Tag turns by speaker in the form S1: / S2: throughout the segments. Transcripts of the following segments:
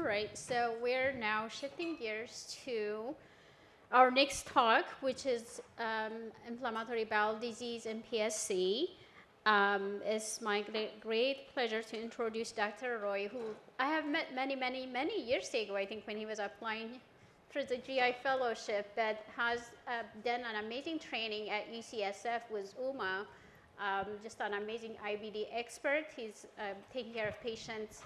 S1: All right, so we're now shifting gears to our next talk, which is inflammatory bowel disease and PSC. It's my great pleasure to introduce Dr. Roy, who I have met many years ago, I think when he was applying for the GI fellowship, but has done an amazing training at UCSF with UMA, just an amazing IBD expert. He's taking care of patients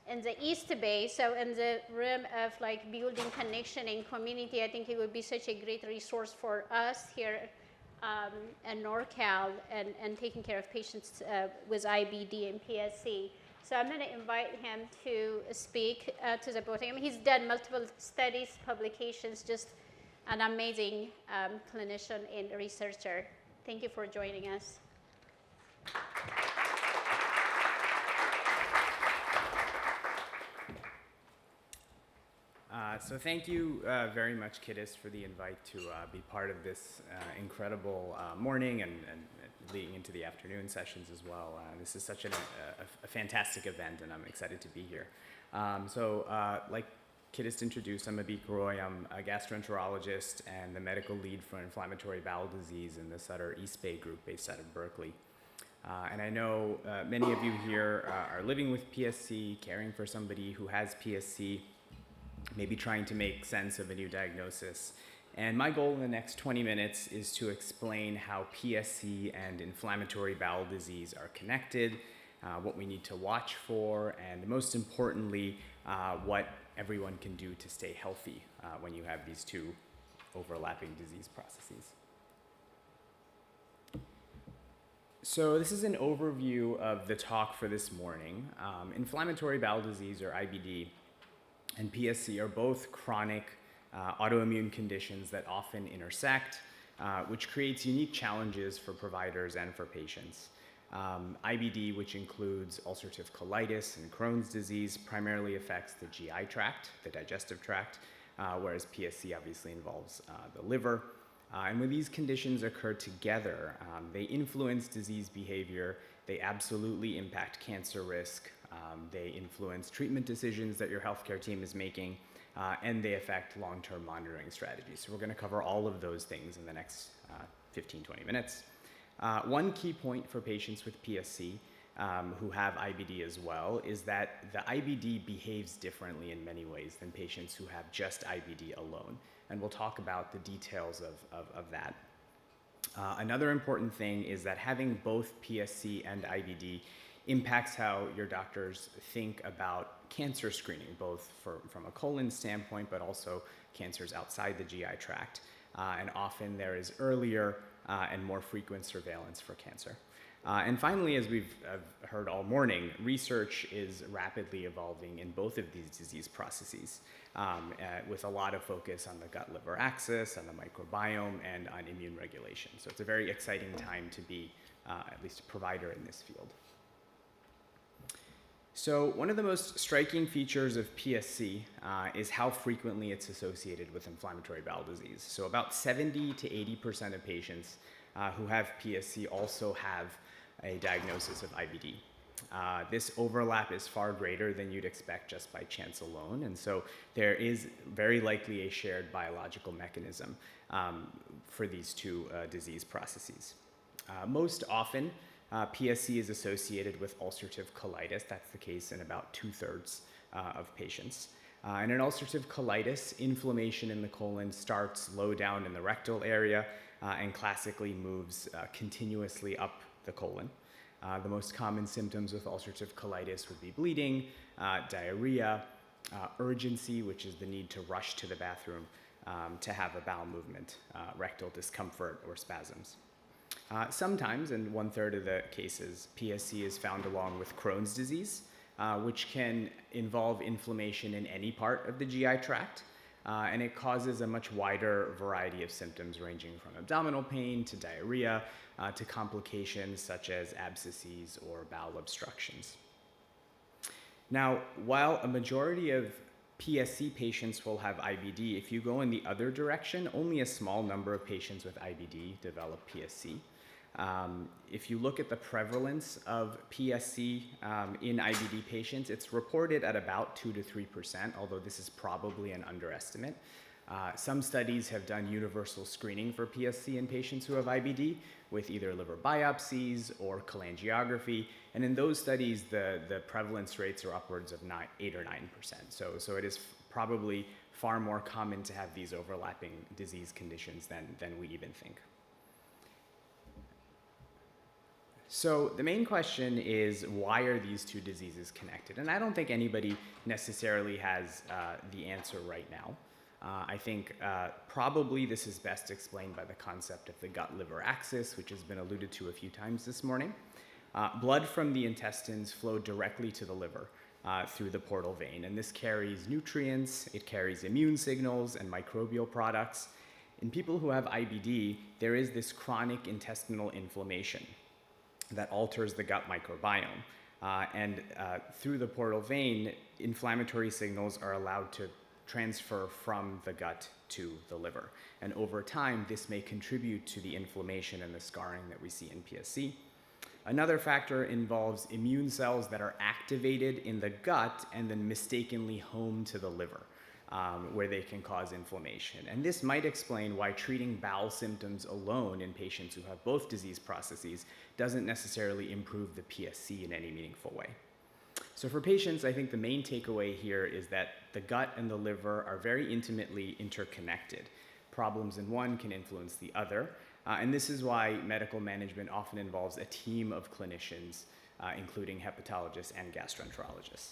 S1: in the East Bay, so in the realm of like building connection in community, I think it would be such a great resource for us here in NorCal and taking care of patients with IBD and PSC. So I'm going to invite him to speak to the podium. He's done multiple studies, publications, just an amazing clinician and researcher. Thank you for joining us.
S2: So thank you very much, Kiddis, for the invite to be part of this incredible morning and leading into the afternoon sessions as well. This is such a fantastic event, and I'm excited to be here. Like Kiddis introduced, I'm Abhik Roy. I'm a gastroenterologist and the medical lead for inflammatory bowel disease in the Sutter East Bay group based out of Berkeley. And I know many of you here are living with PSC, caring for somebody who has PSC, maybe trying to make sense of a new diagnosis. And my goal in the next 20 minutes is to explain how PSC and inflammatory bowel disease are connected, what we need to watch for, and most importantly, what everyone can do to stay healthy when you have these two overlapping disease processes. So this is an overview of the talk for this morning. Inflammatory bowel disease, or IBD, and PSC are both chronic autoimmune conditions that often intersect, which creates unique challenges for providers and for patients. IBD, which includes ulcerative colitis and Crohn's disease, primarily affects the GI tract, the digestive tract, whereas PSC obviously involves the liver. And when these conditions occur together, they influence disease behavior, they absolutely impact cancer risk, they influence treatment decisions that your healthcare team is making, and they affect long-term monitoring strategies. So we're going to cover all of those things in the next 15-20 minutes. One key point for patients with PSC who have IBD as well is that the IBD behaves differently in many ways than patients who have just IBD alone. And we'll talk about the details of that. Another important thing is that having both PSC and IBD impacts how your doctors think about cancer screening, both from a colon standpoint, but also cancers outside the GI tract. And often there is earlier and more frequent surveillance for cancer. And finally, as we've heard all morning, research is rapidly evolving in both of these disease processes, with a lot of focus on the gut-liver axis, on the microbiome, and on immune regulation. So it's a very exciting time to be at least a provider in this field. So one of the most striking features of PSC is how frequently it's associated with inflammatory bowel disease. So about 70 to 80% of patients who have PSC also have a diagnosis of IBD. This overlap is far greater than you'd expect just by chance alone, and so there is very likely a shared biological mechanism for these two disease processes. Most often, PSC is associated with ulcerative colitis. That's the case in about 2/3 of patients. And in ulcerative colitis, inflammation in the colon starts low down in the rectal area and classically moves continuously up the colon. The most common symptoms with ulcerative colitis would be bleeding, diarrhea, urgency, which is the need to rush to the bathroom to have a bowel movement, rectal discomfort, or spasms. Sometimes, in 1/3 of the cases, PSC is found along with Crohn's disease, which can involve inflammation in any part of the GI tract, and it causes a much wider variety of symptoms ranging from abdominal pain to diarrhea to complications such as abscesses or bowel obstructions. Now, while a majority of PSC patients will have IBD, if you go in the other direction, only a small number of patients with IBD develop PSC. If you look at the prevalence of PSC in IBD patients, it's reported at about 2 to 3%, although this is probably an underestimate. Some studies have done universal screening for PSC in patients who have IBD with either liver biopsies or cholangiography, and in those studies, the prevalence rates are upwards of 8 or 9%. So it is probably far more common to have these overlapping disease conditions than we even think. So the main question is, why are these two diseases connected? And I don't think anybody necessarily has the answer right now. I think probably this is best explained by the concept of the gut-liver axis, which has been alluded to a few times this morning. Blood from the intestines flow directly to the liver through the portal vein, and this carries nutrients, it carries immune signals and microbial products. In people who have IBD, there is this chronic intestinal inflammation that alters the gut microbiome. And through the portal vein, inflammatory signals are allowed to transfer from the gut to the liver. And over time, this may contribute to the inflammation and the scarring that we see in PSC. Another factor involves immune cells that are activated in the gut and then mistakenly home to the liver, where they can cause inflammation. And this might explain why treating bowel symptoms alone in patients who have both disease processes doesn't necessarily improve the PSC in any meaningful way. So for patients, I think the main takeaway here is that the gut and the liver are very intimately interconnected. Problems in one can influence the other, and this is why medical management often involves a team of clinicians, including hepatologists and gastroenterologists.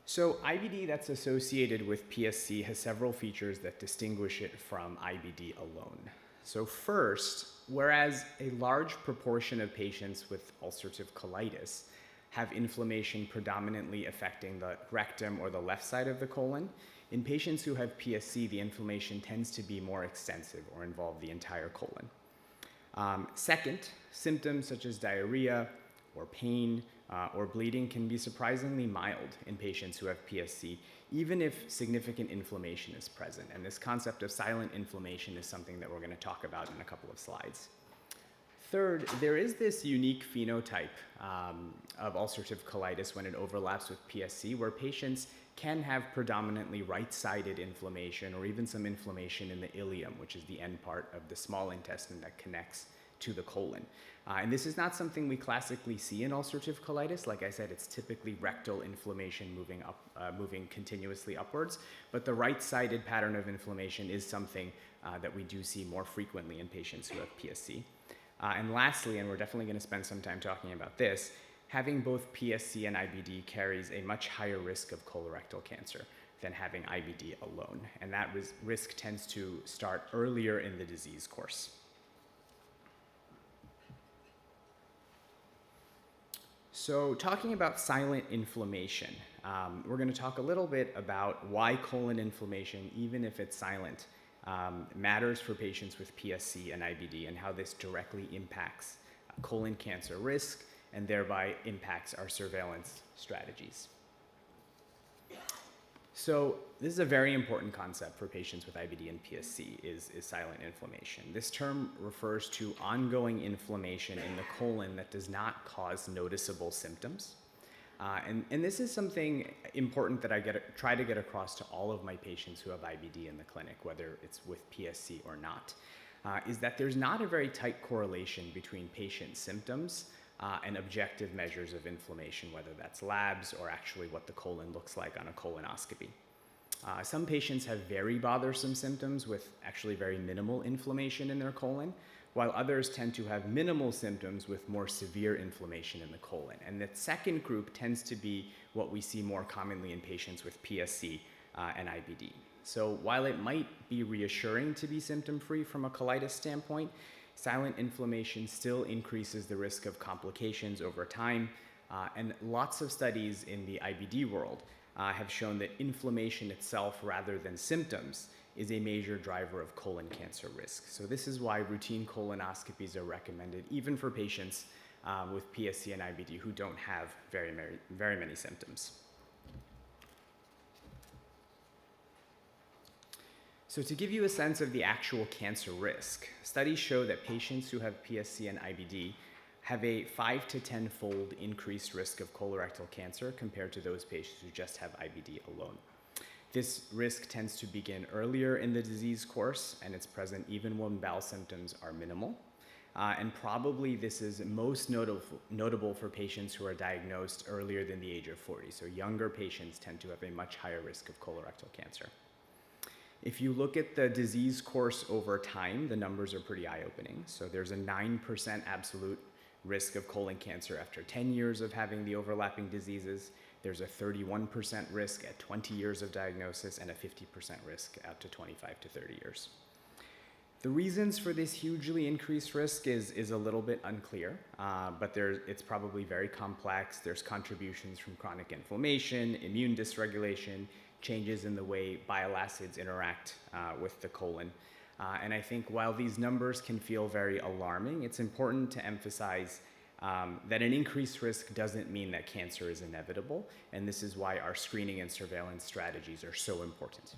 S2: So IBD that's associated with PSC has several features that distinguish it from IBD alone. So first, whereas a large proportion of patients with ulcerative colitis have inflammation predominantly affecting the rectum or the left side of the colon, in patients who have PSC, the inflammation tends to be more extensive or involve the entire colon. Second, symptoms such as diarrhea or pain or bleeding can be surprisingly mild in patients who have PSC, even if significant inflammation is present. And this concept of silent inflammation is something that we're going to talk about in a couple of slides. Third, there is this unique phenotype of ulcerative colitis when it overlaps with PSC, where patients can have predominantly right-sided inflammation or even some inflammation in the ileum, which is the end part of the small intestine that connects to the colon. And this is not something we classically see in ulcerative colitis. Like I said, it's typically rectal inflammation moving continuously upwards, but the right-sided pattern of inflammation is something that we do see more frequently in patients who have PSC. And lastly, and we're definitely going to spend some time talking about this, having both PSC and IBD carries a much higher risk of colorectal cancer than having IBD alone. And that risk tends to start earlier in the disease course. So talking about silent inflammation, we're going to talk a little bit about why colon inflammation, even if it's silent, matters for patients with PSC and IBD and how this directly impacts colon cancer risk and thereby impacts our surveillance strategies. So this is a very important concept for patients with IBD and PSC is silent inflammation. This term refers to ongoing inflammation in the colon that does not cause noticeable symptoms. And this is something important that I try to get across to all of my patients who have IBD in the clinic, whether it's with PSC or not, is that there's not a very tight correlation between patient symptoms and objective measures of inflammation, whether that's labs or actually what the colon looks like on a colonoscopy. Some patients have very bothersome symptoms with actually very minimal inflammation in their colon, while others tend to have minimal symptoms with more severe inflammation in the colon. And the second group tends to be what we see more commonly in patients with PSC and IBD. So while it might be reassuring to be symptom-free from a colitis standpoint, silent inflammation still increases the risk of complications over time. And lots of studies in the IBD world have shown that inflammation itself, rather than symptoms, is a major driver of colon cancer risk. So this is why routine colonoscopies are recommended, even for patients with PSC and IBD who don't have very many symptoms. So to give you a sense of the actual cancer risk, studies show that patients who have PSC and IBD have a 5 to 10-fold increased risk of colorectal cancer compared to those patients who just have IBD alone. This risk tends to begin earlier in the disease course, and it's present even when bowel symptoms are minimal. And probably this is most notable for patients who are diagnosed earlier than the age of 40. So younger patients tend to have a much higher risk of colorectal cancer. If you look at the disease course over time, the numbers are pretty eye-opening. So there's a 9% absolute risk of colon cancer after 10 years of having the overlapping diseases. There's a 31% risk at 20 years of diagnosis and a 50% risk out to 25 to 30 years. The reasons for this hugely increased risk is a little bit unclear, but it's probably very complex. There's contributions from chronic inflammation, immune dysregulation, changes in the way bile acids interact with the colon. And I think while these numbers can feel very alarming, it's important to emphasize that an increased risk doesn't mean that cancer is inevitable, and this is why our screening and surveillance strategies are so important.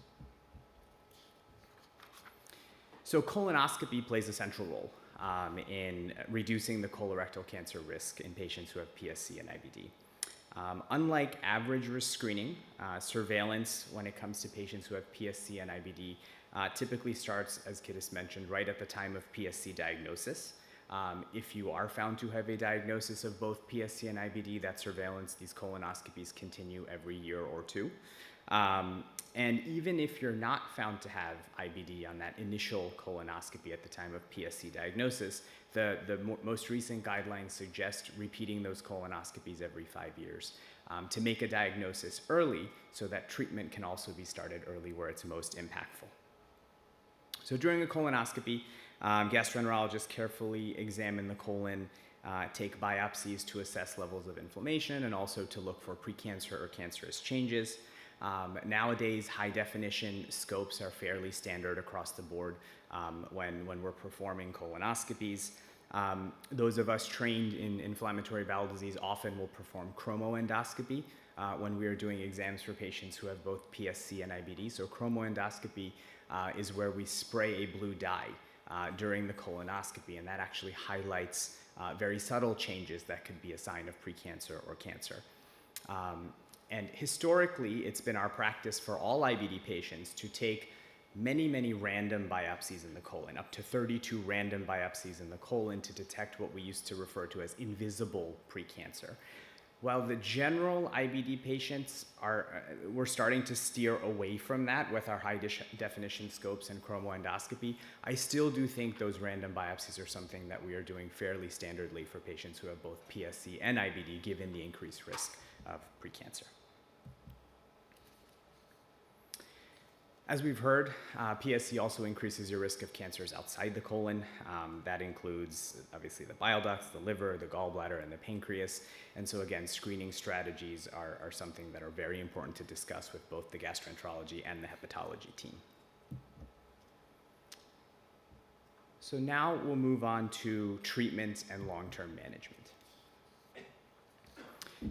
S2: So colonoscopy plays a central role in reducing the colorectal cancer risk in patients who have PSC and IBD. Unlike average risk screening, surveillance when it comes to patients who have PSC and IBD typically starts, as Kittis mentioned, right at the time of PSC diagnosis. If you are found to have a diagnosis of both PSC and IBD, that surveillance, these colonoscopies continue every year or two. And even if you're not found to have IBD on that initial colonoscopy at the time of PSC diagnosis, the most recent guidelines suggest repeating those colonoscopies every 5 years to make a diagnosis early so that treatment can also be started early where it's most impactful. So during a colonoscopy, gastroenterologists carefully examine the colon, take biopsies to assess levels of inflammation and also to look for precancer or cancerous changes. Nowadays, high-definition scopes are fairly standard across the board when we're performing colonoscopies. Those of us trained in inflammatory bowel disease often will perform chromoendoscopy when we are doing exams for patients who have both PSC and IBD. So chromoendoscopy is where we spray a blue dye during the colonoscopy, and that actually highlights very subtle changes that could be a sign of precancer or cancer. And historically, it's been our practice for all IBD patients to take many, many random biopsies in the colon, up to 32 random biopsies in the colon to detect what we used to refer to as invisible precancer. While the general IBD patients we're starting to steer away from that with our high-definition scopes and chromoendoscopy, I still do think those random biopsies are something that we are doing fairly standardly for patients who have both PSC and IBD, given the increased risk of precancer. As we've heard, PSC also increases your risk of cancers outside the colon. That includes, obviously, the bile ducts, the liver, the gallbladder, and the pancreas. And so, again, screening strategies are something that are very important to discuss with both the gastroenterology and the hepatology team. So now we'll move on to treatment and long-term management.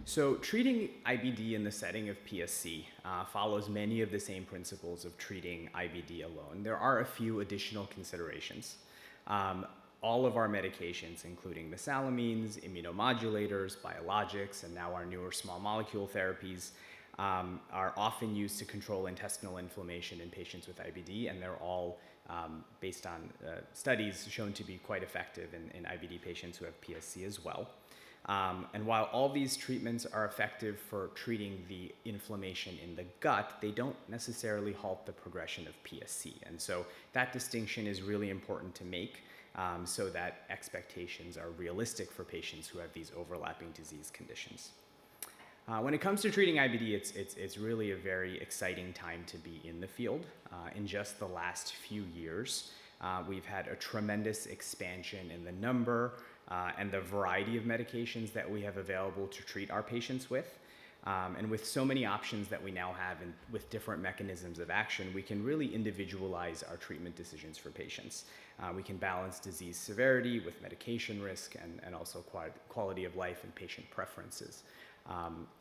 S2: So treating IBD in the setting of PSC follows many of the same principles of treating IBD alone. There are a few additional considerations. All of our medications, including mesalamines, immunomodulators, biologics, and now our newer small molecule therapies, are often used to control intestinal inflammation in patients with IBD, and they're all based on studies shown to be quite effective in IBD patients who have PSC as well. And while all these treatments are effective for treating the inflammation in the gut, they don't necessarily halt the progression of PSC. And so that distinction is really important to make so that expectations are realistic for patients who have these overlapping disease conditions. When it comes to treating IBD, it's really a very exciting time to be in the field. In just the last few years, we've had a tremendous expansion in the number and the variety of medications that we have available to treat our patients with. And with so many options that we now have and with different mechanisms of action, we can really individualize our treatment decisions for patients. We can balance disease severity with medication risk and also quality of life and patient preferences.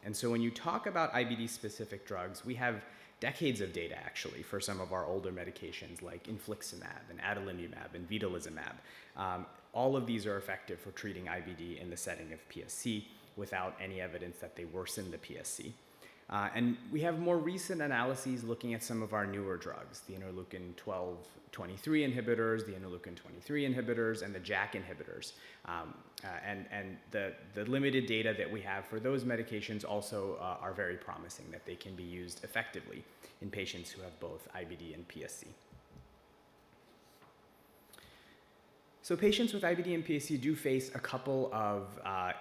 S2: And so when you talk about IBD-specific drugs, we have decades of data actually for some of our older medications like infliximab and adalimumab and vedolizumab. All of these are effective for treating IBD in the setting of PSC without any evidence that they worsen the PSC. And we have more recent analyses looking at some of our newer drugs, the interleukin 12/23 inhibitors, the interleukin 23 inhibitors, and the JAK inhibitors. And the limited data that we have for those medications also are very promising, that they can be used effectively in patients who have both IBD and PSC. So patients with IBD and PSC do face a couple of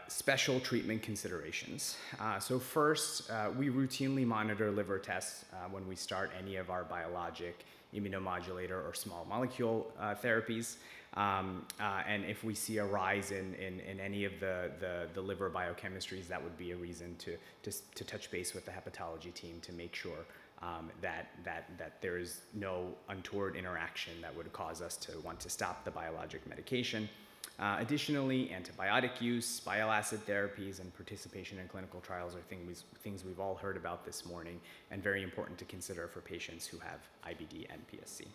S2: special treatment considerations. So first, we routinely monitor liver tests when we start any of our biologic, immunomodulator, or small molecule therapies. And if we see a rise in any of the liver biochemistries, that would be a reason to touch base with the hepatology team to make sure that there is no untoward interaction that would cause us to want to stop the biologic medication. Additionally, antibiotic use, bile acid therapies, and participation in clinical trials are things we've all heard about this morning and very important to consider for patients who have IBD and PSC.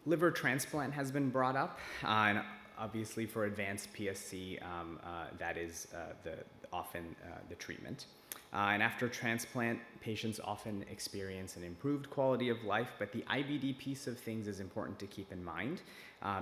S2: Liver transplant has been brought up, and obviously for advanced PSC, that is often the treatment. And after transplant, patients often experience an improved quality of life, but the IBD piece of things is important to keep in mind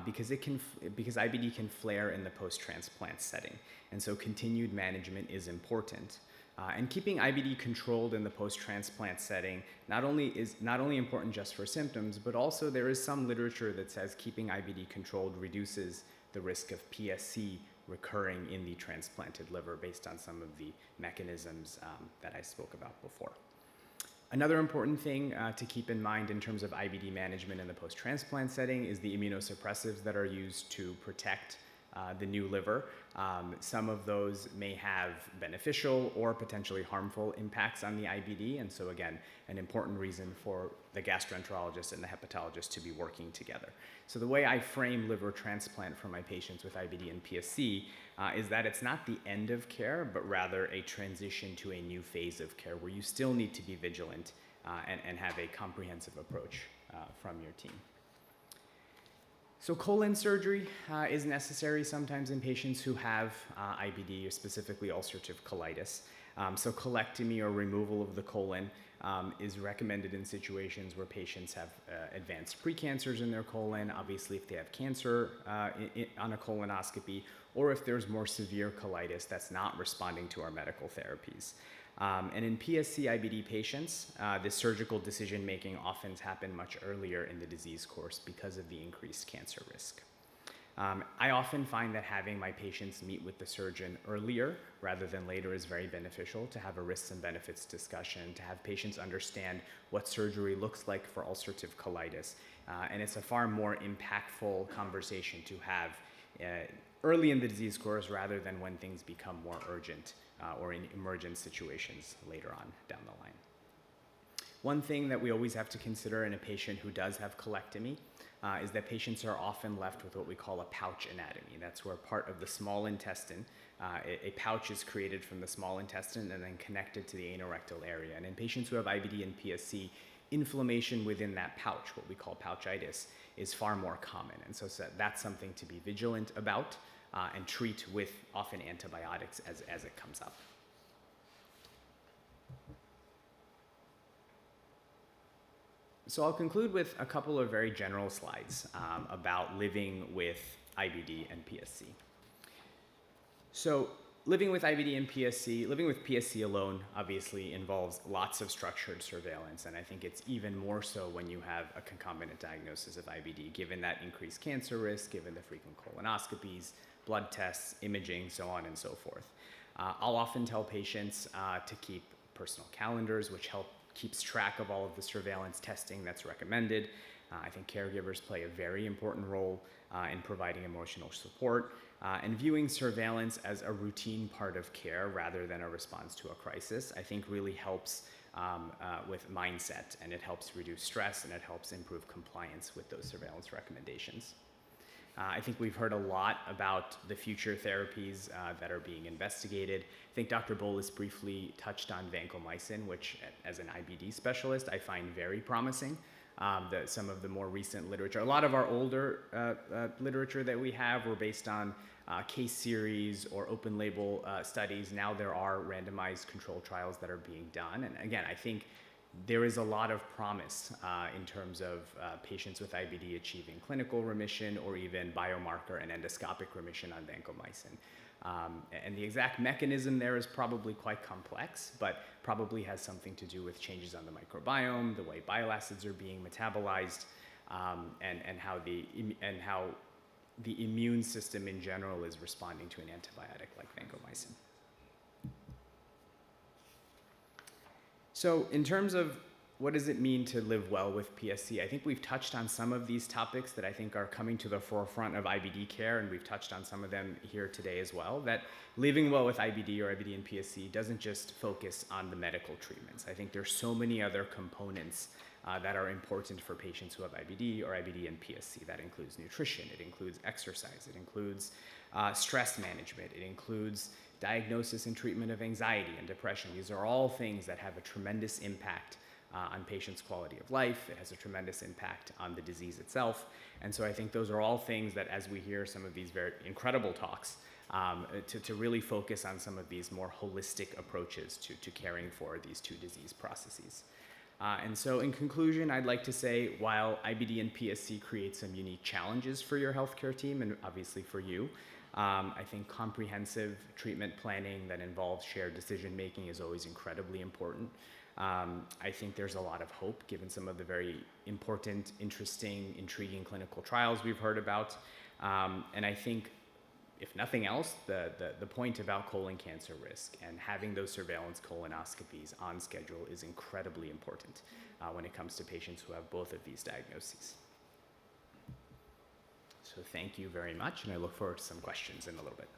S2: because IBD can flare in the post-transplant setting, and so continued management is important. And keeping IBD controlled in the post-transplant setting not only important just for symptoms, but also there is some literature that says keeping IBD controlled reduces the risk of PSC recurring in the transplanted liver based on some of the mechanisms that I spoke about before. Another important thing to keep in mind in terms of IBD management in the post-transplant setting is the immunosuppressives that are used to protect the new liver. Some of those may have beneficial or potentially harmful impacts on the IBD, and so again, an important reason for the gastroenterologist and the hepatologist to be working together. So the way I frame liver transplant for my patients with IBD and PSC is that it's not the end of care, but rather a transition to a new phase of care where you still need to be vigilant and have a comprehensive approach from your team. So colon surgery is necessary sometimes in patients who have IBD, or specifically ulcerative colitis. So colectomy or removal of the colon is recommended in situations where patients have advanced precancers in their colon, obviously if they have cancer on a colonoscopy, or if there's more severe colitis that's not responding to our medical therapies. And in PSC IBD patients, the surgical decision-making often happens much earlier in the disease course because of the increased cancer risk. I often find that having my patients meet with the surgeon earlier rather than later is very beneficial, to have a risks and benefits discussion, to have patients understand what surgery looks like for ulcerative colitis. And it's a far more impactful conversation to have early in the disease course rather than when things become more urgent or in emergent situations later on down the line. One thing that we always have to consider in a patient who does have colectomy is that patients are often left with what we call a pouch anatomy. That's where part of the small intestine, a pouch is created from the small intestine and then connected to the anorectal area. And in patients who have IBD and PSC, inflammation within that pouch, what we call pouchitis, is far more common. And so that's something to be vigilant about and treat with often antibiotics as it comes up. So I'll conclude with a couple of very general slides about living with IBD and PSC. So living with IBD and PSC, living with PSC alone obviously involves lots of structured surveillance, and I think it's even more so when you have a concomitant diagnosis of IBD, given that increased cancer risk, given the frequent colonoscopies, blood tests, imaging, so on and so forth. I'll often tell patients to keep personal calendars, which keeps track of all of the surveillance testing that's recommended. I think caregivers play a very important role in providing emotional support and viewing surveillance as a routine part of care rather than a response to a crisis, I think really helps with mindset, and it helps reduce stress, and it helps improve compliance with those surveillance recommendations. I think we've heard a lot about the future therapies that are being investigated. I think Dr. Bolus briefly touched on vancomycin, which as an IBD specialist, I find very promising. Some of the more recent literature, a lot of our older literature that we have were based on case series or open label studies. Now there are randomized control trials that are being done. And again, I think there is a lot of promise in terms of patients with IBD achieving clinical remission or even biomarker and endoscopic remission on vancomycin. And the exact mechanism there is probably quite complex, but probably has something to do with changes on the microbiome, the way bile acids are being metabolized, and how the immune system in general is responding to an antibiotic like vancomycin. So in terms of what does it mean to live well with PSC, I think we've touched on some of these topics that I think are coming to the forefront of IBD care, and we've touched on some of them here today as well, that living well with IBD or IBD and PSC doesn't just focus on the medical treatments. I think there's so many other components that are important for patients who have IBD or IBD and PSC. That includes nutrition, it includes exercise, it includes stress management, it includes diagnosis and treatment of anxiety and depression. These are all things that have a tremendous impact on patients' quality of life. It has a tremendous impact on the disease itself. And so I think those are all things that, as we hear some of these very incredible talks, to really focus on some of these more holistic approaches to caring for these two disease processes. And so in conclusion, I'd like to say, while IBD and PSC create some unique challenges for your healthcare team and obviously for you, I think comprehensive treatment planning that involves shared decision-making is always incredibly important. I think there's a lot of hope given some of the very important, interesting, intriguing clinical trials we've heard about. And I think, if nothing else, the point about colon cancer risk and having those surveillance colonoscopies on schedule is incredibly important when it comes to patients who have both of these diagnoses. So thank you very much, and I look forward to some questions in a little bit.